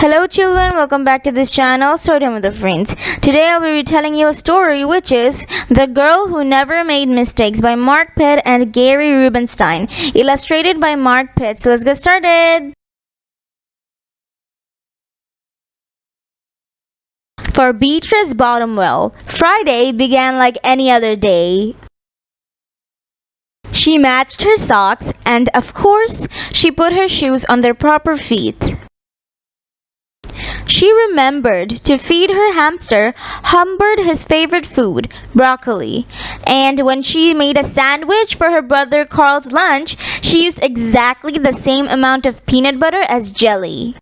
Hello children, welcome back to this channel, Storytime with the Friends. Today I'll be retelling you a story which is The Girl Who Never Made Mistakes by Mark Pitt and Gary Rubenstein, illustrated by Mark Pitt. So let's get started. For Beatrice Bottomwell, Friday began like any other day. She matched her socks and, of course, she put her shoes on their proper feet. She remembered to feed her hamster Humbert his favorite food, broccoli, and when she made a sandwich for her brother Carl's lunch, she used exactly the same amount of peanut butter as jelly.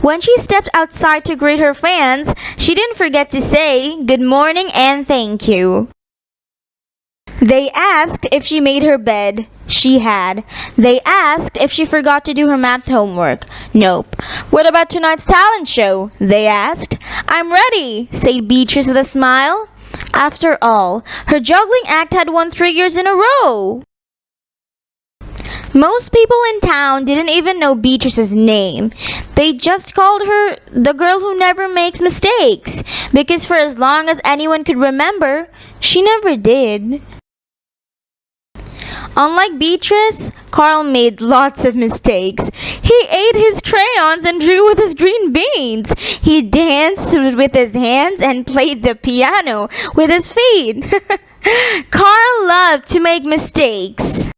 When she stepped outside to greet her fans, she didn't forget to say good morning and thank you. They asked if she made her bed. She had. They asked if she forgot to do her math homework. Nope. What about tonight's talent show? They asked. I'm ready, said Beatrice with a smile. After all, her juggling act had won 3 years in a row. Most people in town didn't even know Beatrice's name. They just called her the girl who never makes mistakes, because for as long as anyone could remember, she never did. Unlike Beatrice, Carl made lots of mistakes. He ate his crayons and drew with his green beans. He danced with his hands and played the piano with his feet. Carl loved to make mistakes.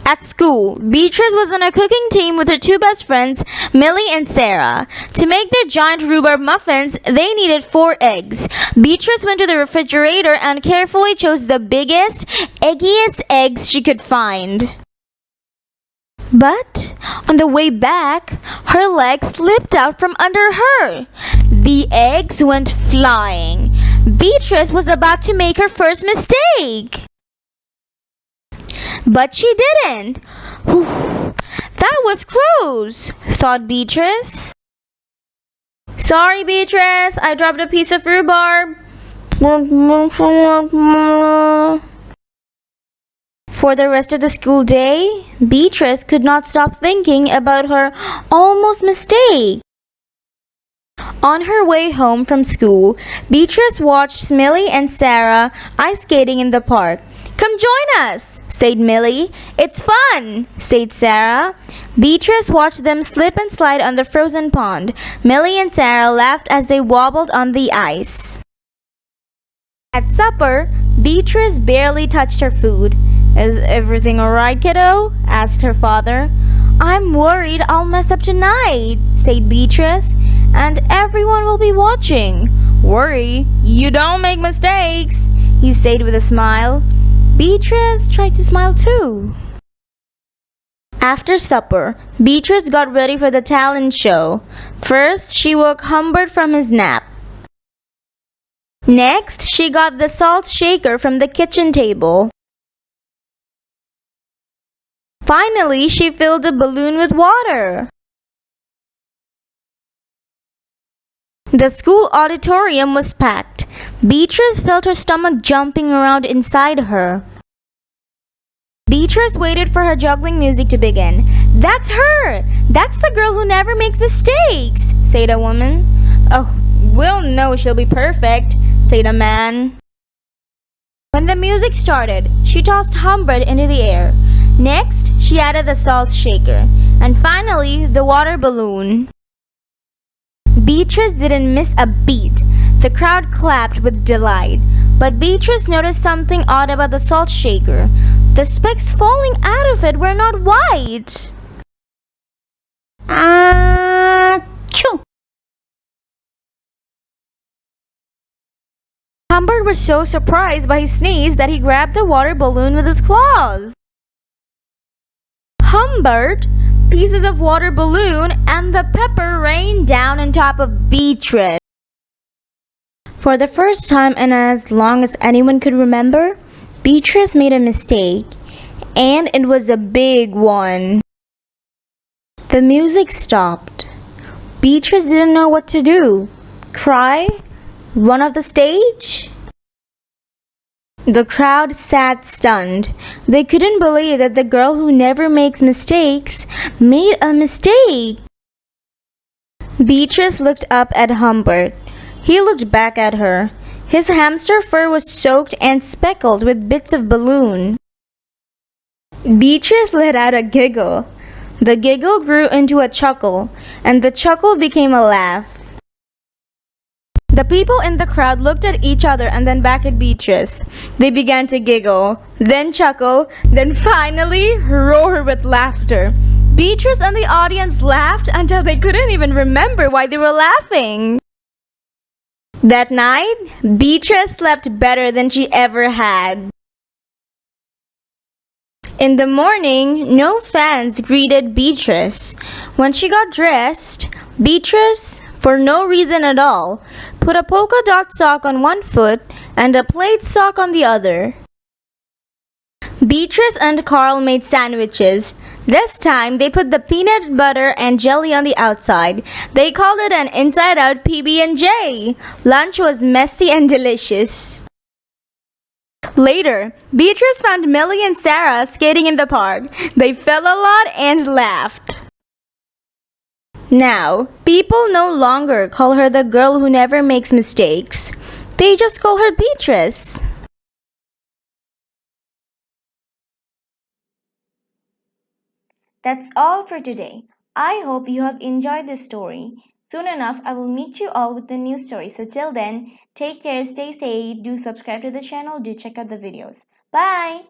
At school, Beatrice was on a cooking team with her two best friends, Millie and Sarah. To make their giant rhubarb muffins, they needed 4 eggs. Beatrice went to the refrigerator and carefully chose the biggest, eggiest eggs she could find. But on the way back, her leg slipped out from under her. The eggs went flying. Beatrice was about to make her first mistake. But she didn't. Whew, that was close, thought Beatrice. Sorry, Beatrice, I dropped a piece of rhubarb. For the rest of the school day, Beatrice could not stop thinking about her almost mistake. On her way home from school, Beatrice watched Millie and Sarah ice skating in the park. Come join us, said Millie. It's fun, said Sarah. Beatrice watched them slip and slide on the frozen pond. Millie and Sarah laughed as they wobbled on the ice. At supper, Beatrice barely touched her food. Is everything alright, kiddo? Asked her father. I'm worried I'll mess up tonight, said Beatrice, and everyone will be watching. Worry? You don't make mistakes, he said with a smile. Beatrice tried to smile too. After supper, Beatrice got ready for the talent show. First, she woke Humbert from his nap. Next, she got the salt shaker from the kitchen table. Finally, she filled a balloon with water. The school auditorium was packed. Beatrice felt her stomach jumping around inside her. Beatrice waited for her juggling music to begin. That's her! That's the girl who never makes mistakes, said a woman. Oh, we'll know she'll be perfect, said a man. When the music started, she tossed Humbert into the air. Next, she added the salt shaker. And finally, the water balloon. Beatrice didn't miss a beat. The crowd clapped with delight. But Beatrice noticed something odd about the salt shaker. The specks falling out of it were not white. Achoo! Humbert was so surprised by his sneeze that he grabbed the water balloon with his claws. Humbert! Pieces of water balloon and the pepper rained down on top of Beatrice. For the first time and as long as anyone could remember, Beatrice made a mistake, and it was a big one. The music stopped. Beatrice didn't know what to do. Cry? Run off the stage? The crowd sat stunned. They couldn't believe that the girl who never makes mistakes made a mistake. Beatrice looked up at Humbert. He looked back at her. His hamster fur was soaked and speckled with bits of balloon. Beatrice let out a giggle. The giggle grew into a chuckle, and the chuckle became a laugh. The people in the crowd looked at each other and then back at Beatrice. They began to giggle, then chuckle, then finally roar with laughter. Beatrice and the audience laughed until they couldn't even remember why they were laughing. That night, Beatrice slept better than she ever had. In the morning, no fans greeted Beatrice. When she got dressed, Beatrice, for no reason at all, put a polka dot sock on one foot and a plaid sock on the other. Beatrice and Carl made sandwiches. This time, they put the peanut butter and jelly on the outside. They called it an inside-out PB&J. Lunch was messy and delicious. Later, Beatrice found Millie and Sarah skating in the park. They fell a lot and laughed. Now, people no longer call her the girl who never makes mistakes. They just call her Beatrice. That's all for today. I hope you have enjoyed this story. Soon enough, I will meet you all with the new story. So till then, take care, stay safe, do subscribe to the channel, do check out the videos. Bye!